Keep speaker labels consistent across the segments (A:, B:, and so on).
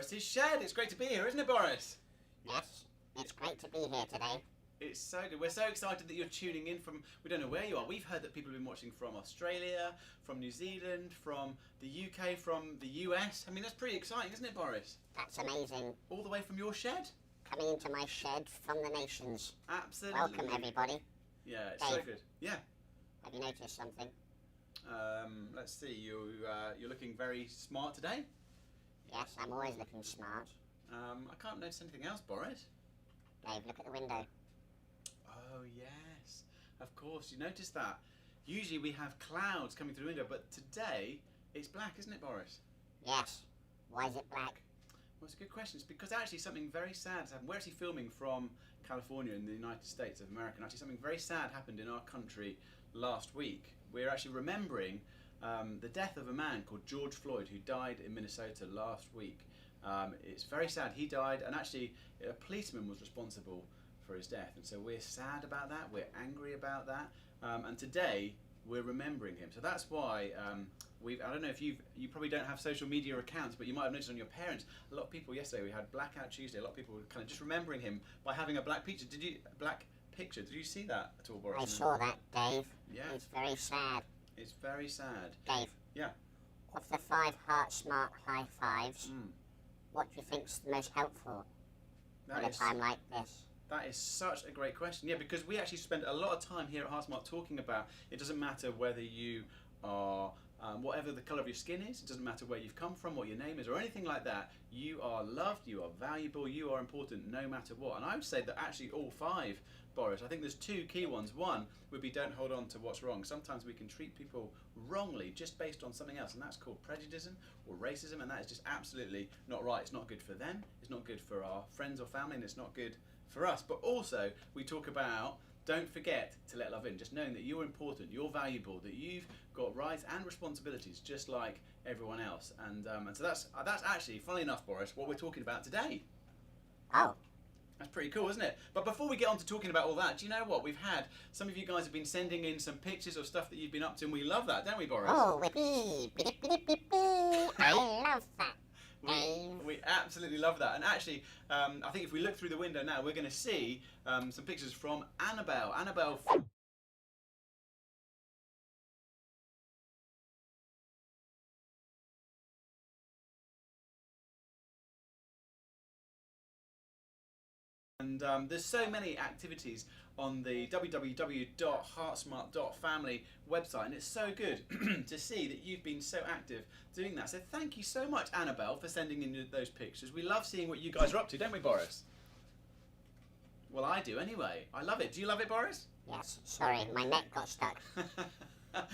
A: Boris's shed. It's great to be here, isn't it, Boris?
B: Yes, it's great to be here today.
A: It's so good. We're so excited that you're tuning in from, we don't know where you are. We've heard that people have been watching from Australia, from New Zealand, from the UK, from the US. I mean, that's pretty exciting, isn't it, Boris?
B: That's amazing.
A: All the way from your shed?
B: Coming into my shed from the nations.
A: Absolutely.
B: Welcome, everybody.
A: Yeah, it's so
B: Dave.
A: good. Yeah.
B: Have you noticed something?
A: Let's see. You're looking very smart today.
B: Yes, I'm always looking smart.
A: I can't notice anything else, Boris.
B: Dave, look at the window.
A: Oh yes, of course. You noticed that. Usually we have clouds coming through the window, but today it's black, isn't it, Boris?
B: Yes. Why is it black?
A: Well, it's a good question. It's because actually something very sad has happened. We're actually filming from California in the United States of America. And actually something very sad happened in our country last week. We're actually remembering the death of a man called George Floyd who died in Minnesota last week. It's very sad. He died, and actually a policeman was responsible for his death. And so we're sad about that. We're angry about that. And today we're remembering him. So that's why I don't know if you probably don't have social media accounts, but you might have noticed on your parents, a lot of people yesterday, we had Blackout Tuesday, a lot of people were kind of just remembering him by having a black picture. Did you see that at all, Boris?
B: I saw that, Dave.
A: Yeah.
B: It's very sad.
A: It's very sad.
B: Dave.
A: Yeah.
B: Of the 5 Heart Smart High Fives, what do you think's the most helpful at a time like this?
A: That is such a great question. Yeah, because we actually spend a lot of time here at HeartSmart talking about it doesn't matter whether you are whatever the colour of your skin is, it doesn't matter where you've come from, what your name is, or anything like that. You are loved, you are valuable, you are important no matter what. And I would say that actually all 5, Boris, I think there's 2 key ones. One would be don't hold on to what's wrong. Sometimes we can treat people wrongly just based on something else, and that's called prejudice or racism, and that is just absolutely not right. It's not good for them, it's not good for our friends or family, and it's not good for us. But also we talk about don't forget to let love in, just knowing that you're important, you're valuable, that you've got rights and responsibilities just like everyone else. And so that's actually, funnily enough, Boris, what we're talking about today.
B: Oh.
A: That's pretty cool, isn't it? But before we get on to talking about all that, do you know what? We've had, some of you guys have been sending in some pictures of stuff that you've been up to, and we love that, don't we, Boris?
B: Oh, whippy, beep, beep, beep, beep. I love that.
A: We absolutely love that. And actually, I think if we look through the window now, we're going to see some pictures from Annabelle. Annabelle. And there's so many activities on the www.heartsmart.family website, and it's so good to see that you've been so active doing that. So thank you so much, Annabelle, for sending in those pictures. We love seeing what you guys are up to, don't we, Boris? Well, I do anyway. I love it. Do you love it, Boris?
B: Yes, sorry, my neck got stuck.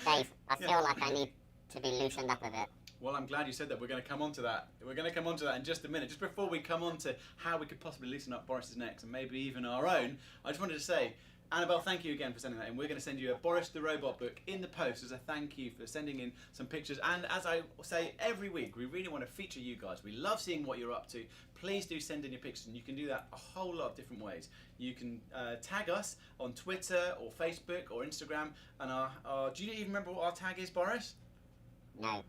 B: Dave, I feel like I need to be loosened up a bit.
A: Well, I'm glad you said that. We're going to come on to that. We're going to come on to that in just a minute. Just before we come on to how we could possibly loosen up Boris's necks and maybe even our own, I just wanted to say, Annabelle, thank you again for sending that in. We're going to send you a Boris the Robot book in the post as a thank you for sending in some pictures. And as I say every week, we really want to feature you guys. We love seeing what you're up to. Please do send in your pictures, and you can do that a whole lot of different ways. You can tag us on Twitter or Facebook or Instagram. And do you even remember what our tag is, Boris?
B: No.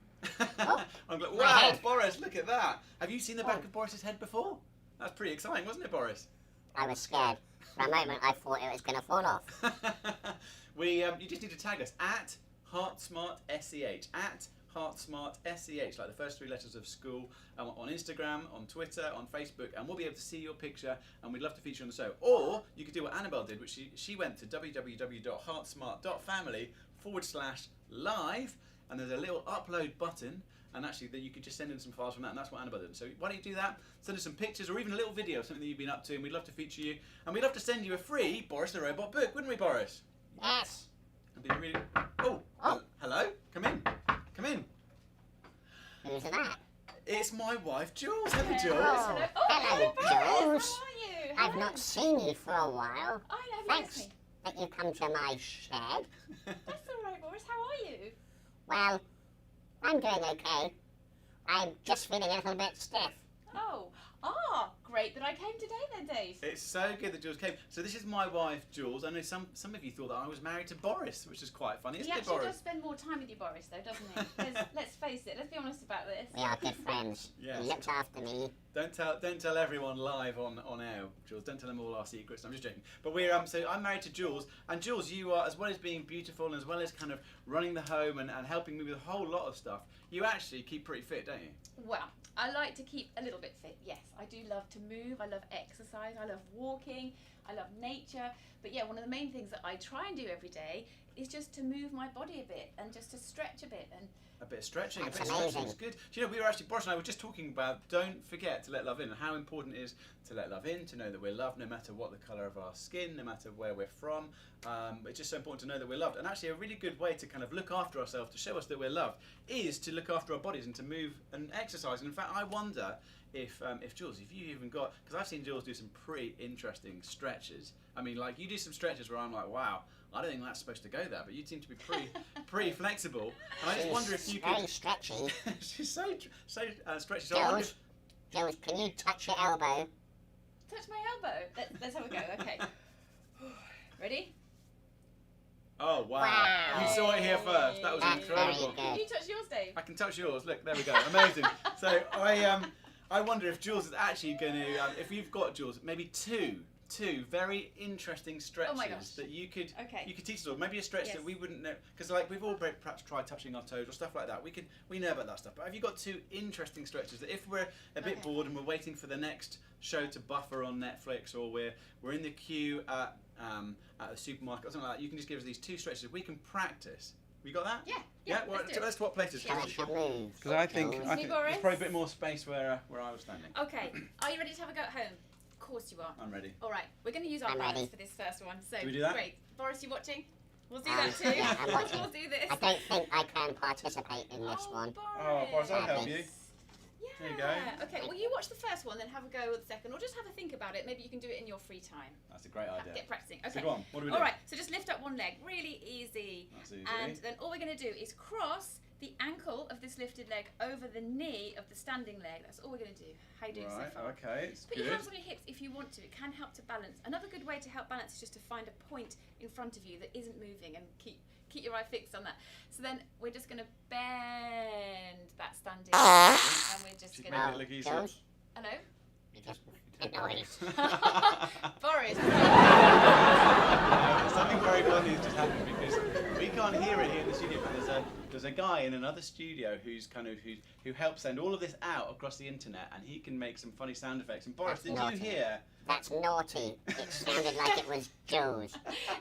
A: I'm glad. Wow, Boris, look at that. Have you seen the back of Boris's head before? That's pretty exciting, wasn't it, Boris?
B: I was scared. For a moment, I thought it was going to fall off.
A: You just need to tag us at HeartSmartSEH, at HeartSmartSEH, like the first 3 letters of school, on Instagram, on Twitter, on Facebook, and we'll be able to see your picture, and we'd love to feature you on the show. Or you could do what Annabelle did, which she went to www.heartsmart.family/live, and there's a little upload button, and actually that you could just send in some files from that, and that's what Annabelle did. So why don't you do that? Send us some pictures or even a little video of something that you've been up to, and we'd love to feature you. And we'd love to send you a free Boris the Robot book, wouldn't we, Boris?
B: Yes.
A: It'd be really... Oh, hello? Come in. Come in.
B: Who's that?
A: It's my wife, Jules. Hello, Jules.
B: Oh, hello,
C: Boris.
B: Jules.
C: How are you?
B: I've not seen you for a while.
C: I know,
B: Thanks
C: me.
B: that you come to my shed.
C: That's all right, Boris. How are you?
B: Well, I'm doing okay. I'm just feeling a little bit stiff.
C: Oh, great that I came today then, face.
A: It's so good that Jules came. So this is my wife, Jules. I know some of you thought that I was married to Boris, which is quite funny,
C: He
A: isn't it,
C: actually
A: Boris?
C: does spend more time with you, Boris, though, doesn't he? 'Cause let's face it. Let's be honest about this.
B: We are good friends.
A: Yes.
B: He looks after me.
A: Don't tell everyone live on air, Jules. Don't tell them all our secrets. I'm just joking. But so I'm married to Jules, and Jules, you are, as well as being beautiful and as well as kind of running the home and helping me with a whole lot of stuff, you actually keep pretty fit, don't you?
C: Well, I like to keep a little bit fit, yes. I do love to move, I love exercise, I love walking, I love nature. But yeah, one of the main things that I try and do every day is just to move my body a bit and just to stretch a bit. And
A: A bit of stretching,
B: That's
A: a bit of stretching
B: amazing.
A: is good. Do you know, Boris and I were just talking about don't forget to let love in and how important it is to let love in, to know that we're loved no matter what the colour of our skin, no matter where we're from. It's just so important to know that we're loved. And actually a really good way to kind of look after ourselves, to show us that we're loved, is to look after our bodies and to move and exercise. And in fact, I wonder if Jules, if you even got, because I've seen Jules do some pretty interesting stretches. I mean, like you do some stretches where I'm like, wow, I don't think that's supposed to go there, but you seem to be pretty flexible. And I just wonder if you
B: Very
A: could.
B: stretchy.
A: She's so stretchy. So I wonder
B: Jules, Jules, can you touch your elbow?
C: touch my elbow. Let's have a go, okay. Ready?
A: oh wow.
B: Wow.
A: You saw it here first. That was
B: That's
A: incredible.
B: very good.
C: Can you touch yours, Dave?
A: I can touch yours. Look, there we go. Amazing. So I wonder if Jules is actually going to, if you've got Jules, maybe two very interesting stretches
C: gosh.
A: that you could
C: Okay.
A: you could teach us all. Maybe a stretch
C: Yes.
A: that we wouldn't know, because like we've all perhaps tried touching our toes or stuff like that. We know about that stuff. But have you got two interesting stretches that if we're a bit
C: Okay.
A: bored and we're waiting for the next show to buffer on Netflix, or we're in the queue at a supermarket or something like that, you can just give us these two stretches. We can practice. We got that?
C: Yeah,
A: Well,
C: let's do it.
A: let's swap places.
B: Shall I shall move?
A: Because I think
B: Jules?
C: Me, Boris?
A: there's probably a bit more space where I was standing.
C: Okay, are you ready to have a go at home? Of course you are.
A: I'm ready.
C: All right, we're going to use our
B: I'm
C: balance
B: ready.
C: for this first one. So
A: Do we do that?
C: Great. Boris, you watching? We'll do
B: Um,
C: that too.
B: yeah, I'm watching.
C: We'll do this.
B: I don't think I can participate in this one.
A: Oh, Boris, I'll help you.
C: Yeah.
A: There you go.
C: Okay, well, you watch the first one, then have a go at the second, or just have a think about it. Maybe you can do it in your free time.
A: That's a great idea.
C: Get practicing.
A: So
C: Okay.
A: go on. What do we do?
C: All right, so just lift up one leg. Really easy.
A: That's easy.
C: And then all we're going to do is cross the ankle of this lifted leg over the knee of the standing leg. That's all we're going to do. How are you doing
A: Right.
C: so far?
A: Okay. It's
C: Put
A: good.
C: your hands on your hips if you want to. It can help to balance. Another good way to help balance is just to find a point in front of you that isn't moving and keep your eye fixed on that. So then we're just going to bend that standing and we're just
A: She's
C: going
A: making
C: to...
A: it look easy.
B: Jules,
C: Hello?
B: you just a noise.
C: Boris.
A: Something very funny has just happened because we can't hear it here in the studio, but there's a guy in another studio who helps send all of this out across the internet, and he can make some funny sound effects. And Boris,
B: That's
A: did
B: naughty.
A: you hear?
B: That's naughty. It sounded like it was Jules.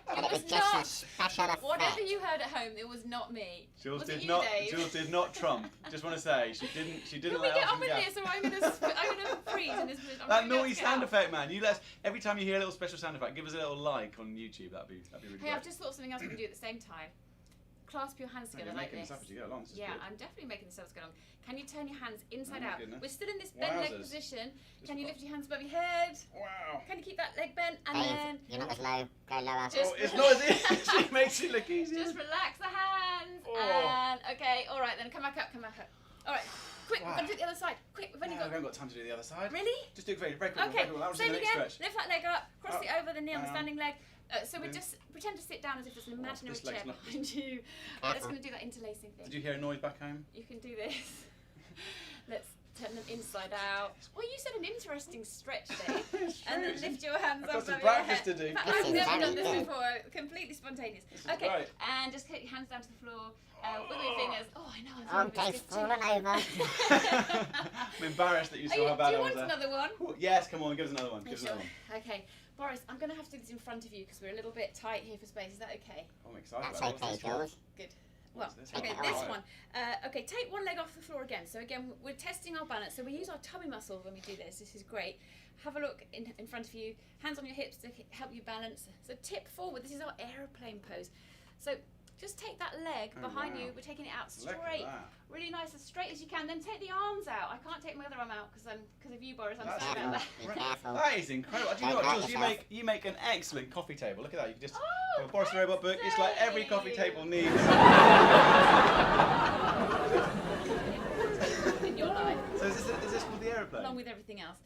B: And it was
C: was
B: just
C: not.
B: a special
C: Whatever
B: effect.
C: you heard at home, it was not me.
A: Jules
C: Was it
A: did
C: you,
A: not.
C: Dave?
A: Jules did not trump. Just want to say she didn't. She didn't
C: Can we
A: let
C: get
A: us
C: on with
A: go.
C: this, or I'm gonna freeze in this position? I'm
A: That
C: gonna go
A: naughty
C: get
A: sound
C: out.
A: effect, man. You let us, every time you hear a little special sound effect, give us a little like on YouTube. That'd be really
C: Hey,
A: great.
C: I've just thought of something else we can do at the same time. Clasp your hands
A: Oh,
C: together
A: you're
C: like
A: making
C: this.
A: this up as you go along. This is
C: Yeah,
A: good.
C: I'm definitely making this up as I go along. Can you turn your hands inside
A: Oh my
C: out?
A: goodness.
C: We're still in this bent leg
A: Wowzers.
C: position.
A: Just
C: Can you
A: got-
C: lift your hands above your head?
A: Wow.
C: Can you keep that leg bent? And
B: Dave,
C: then
B: you're not as low. Go lower.
C: Just-
A: Oh, it's not as easy. She makes it look easy.
C: just relax the hands.
A: Oh.
C: And okay, all right then. Come back up. Come back up. All right. Quick,
A: Wow.
C: we're gonna do it the other side. Quick, we've
A: No,
C: only
A: we
C: got.
A: haven't got time to do the other side.
C: Really?
A: Just do it very quickly.
C: Okay.
A: That was
C: Same
A: the next
C: again.
A: stretch.
C: Lift that leg up. Cross it over the knee on the
A: down.
C: standing leg. So we
A: In.
C: just pretend to sit down as if there's an imaginary
A: this leg's
C: chair
A: not-
C: behind you. Let's gonna do that interlacing thing.
A: Did you hear a noise back home?
C: You can do this. Let's turn them inside out. Well, you said an interesting stretch, Dave.
A: It's
C: And then
A: true.
C: lift your hands
A: I've
C: up
A: got some
C: over your
A: practice
C: head.
A: to do.
C: In fact,
B: This
C: I've
B: is
C: never
B: very
C: done this
B: good.
C: before. Completely spontaneous.
A: This is
C: Okay,
A: great.
C: and just put your hands down to the floor. Wiggle your fingers. Oh, I know.
B: Oh, Dave's fallen over.
A: I'm embarrassed that you saw how
C: Do
A: bad
C: you
A: I was
C: want
A: there.
C: another one?
A: Ooh, yes, come on, give us another one.
C: Are you
A: Give us
C: sure?
A: another one.
C: Okay, Boris, I'm going to have to do this in front of you because we're a little bit tight here for space. Is that okay?
A: Oh, I'm excited
B: That's
A: about it.
B: okay,
A: What's this one?
B: Jules.
C: Well,
A: What's this
C: okay,
B: one?
C: this
A: Alright.
C: one. Okay, take one leg off the floor again. So again, we're testing our balance. So we use our tummy muscle when we do this. This is great. Have a look in front of you. Hands on your hips to help you balance. So tip forward. This is our aeroplane pose. So just take that leg
A: Oh,
C: behind
A: wow.
C: you. We're taking it out
A: Look at
C: straight,
A: that.
C: really nice, as straight as you can. Then take the arms out. I can't take my other arm out because of you, Boris. I'm
A: That's
C: sorry
B: Careful.
C: about that.
B: Be
A: Right.
B: careful.
A: That is incredible. Do you know
B: Don't
A: what,
B: hurt
A: Jules?
B: yourself.
A: You make an excellent coffee table. Look at that. You can just
C: Oh,
A: well, Boris the Robot book. It's like every coffee
C: Dave.
A: table needs.
C: In your life.
A: So is this called the aeroplane.
C: along with everything else.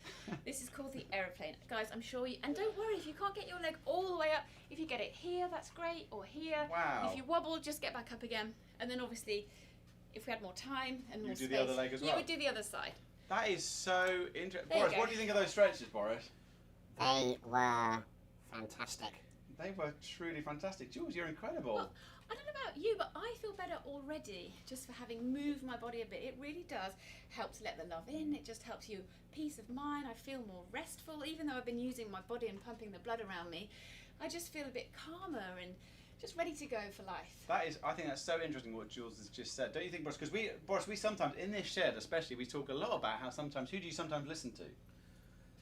C: This is called the aeroplane. Guys, I'm sure you, and don't worry if you can't get your leg all the way up, if you get it here, that's great, or here.
A: Wow.
C: If you wobble, just get back up again. And then obviously, if we had more time and more
A: You do
C: space,
A: the other leg as well?
C: you would do the other side.
A: That is so interesting.
C: There you
A: Boris,
C: go.
A: what do you think of those stretches, Boris?
B: They were fantastic.
A: They were truly fantastic. Jules, you're incredible.
C: Well, I don't know about you, but I feel better already just for having moved my body a bit. It really does help to let the love in. It just helps you peace of mind. I feel more restful. Even though I've been using my body and pumping the blood around me, I just feel a bit calmer and just ready to go for life.
A: That is, I think that's so interesting what Jules has just said. Don't you think, Boris? Because we sometimes, in this shed especially, we talk a lot about how sometimes, who do you sometimes listen to?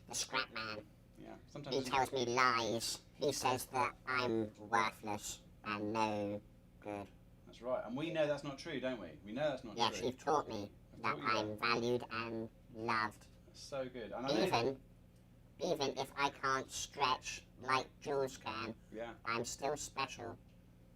B: The scrap man.
A: Yeah,
B: He
A: sometimes.
B: tells me lies. He says that I'm worthless and no good.
A: That's right. And we know that's not true, don't we? We know that's not
B: Yes,
A: true.
B: you've taught me that
A: taught you
B: I'm valued and loved.
A: That's so good. And I know,
B: Even if I can't stretch like Jules can,
A: yeah,
B: I'm still special.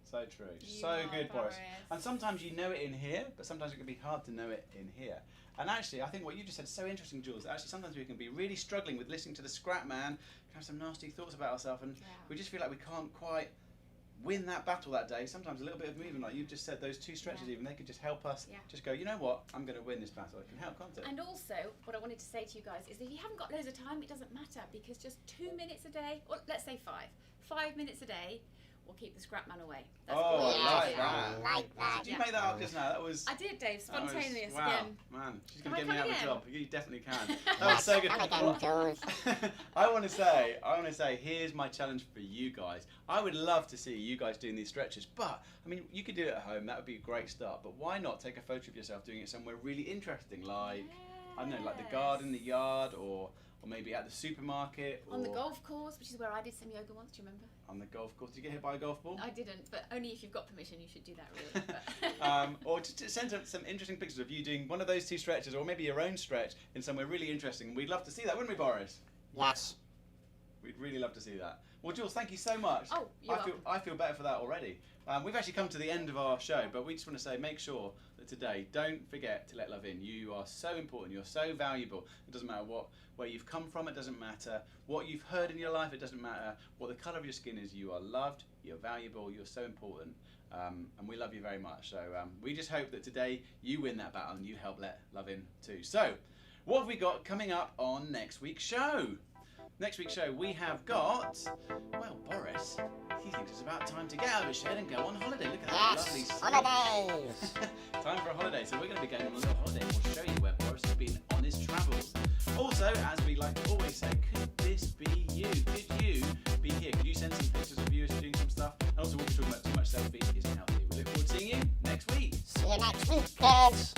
A: so true.
C: You
A: So
C: are,
A: good, Boris.
C: Boris.
A: And sometimes you know it in here, but sometimes it can be hard to know it in here. And actually, I think what you just said is so interesting, Jules. Actually, sometimes we can be really struggling with listening to the scrap man, have some nasty thoughts about ourselves, and
C: Yeah.
A: we just feel like we can't quite win that battle that day. Sometimes a little bit of movement, like you've just said, those two stretches
C: Yeah.
A: even, they could just help us
C: Yeah.
A: just go, you know what, I'm going to win this battle. It can help, can't it?
C: And also, what I wanted to say to you guys is if you haven't got loads of time, it doesn't matter because just 2 minutes a day, or let's say 5 minutes a day will keep the scrap man away. That's
A: Oh,
C: all
A: I
C: you
A: like
C: need to do.
A: that.
B: I like that.
A: Did you
C: Yeah.
A: make that up just now? That was...
C: I did, Dave,
A: that was-
C: spontaneous
A: wow,
C: again.
A: man, she's
C: Can
A: going to
C: I
A: get me
C: come
A: out of the
C: again?
A: job. You definitely can. That was
B: Yes,
A: so good.
B: come again,
A: Well,
B: Jules.
A: I want to say, here's my challenge for you guys. I would love to see you guys doing these stretches, but I mean, you could do it at home. That would be a great start. But why not take a photo of yourself doing it somewhere really interesting, like I don't know, like the garden, the yard, or maybe at the supermarket, or
C: On the golf course, which is where I did some yoga once, do you remember?
A: on the golf course. Did you get hit by a golf ball?
C: I didn't, but only if you've got permission you should do that really. But
A: Or just to send some interesting pictures of you doing one of those two stretches, or maybe your own stretch in somewhere really interesting. We'd love to see that, wouldn't we, Boris?
B: Yes.
A: We'd really love to see that. Well, Jules, thank you so much.
C: Oh, you're welcome.
A: I feel better for that already. We've actually come to the end of our show, but we just want to say, make sure that today, don't forget to let love in. You are so important. You're so valuable. It doesn't matter where you've come from. It doesn't matter what you've heard in your life. It doesn't matter what the colour of your skin is. You are loved. You're valuable. You're so important. And we love you very much. So we just hope that today you win that battle and you help let love in too. So what have we got coming up on next week's show? Next week's show, we have got, well, Boris, he thinks it's about time to get out of his shed and go on holiday. Look at that lovely
B: Yes.
A: sun.
B: Holidays.
A: Time for a holiday. So we're going to be going on a little holiday. We'll show you where Boris has been on his travels. Also, as we like to always say, could this be you? Could you be here? Could you send some pictures of you doing some stuff? And also, we'll be talking about too much selfie isn't healthy. We look forward to seeing you next week.
B: See you next week, kids.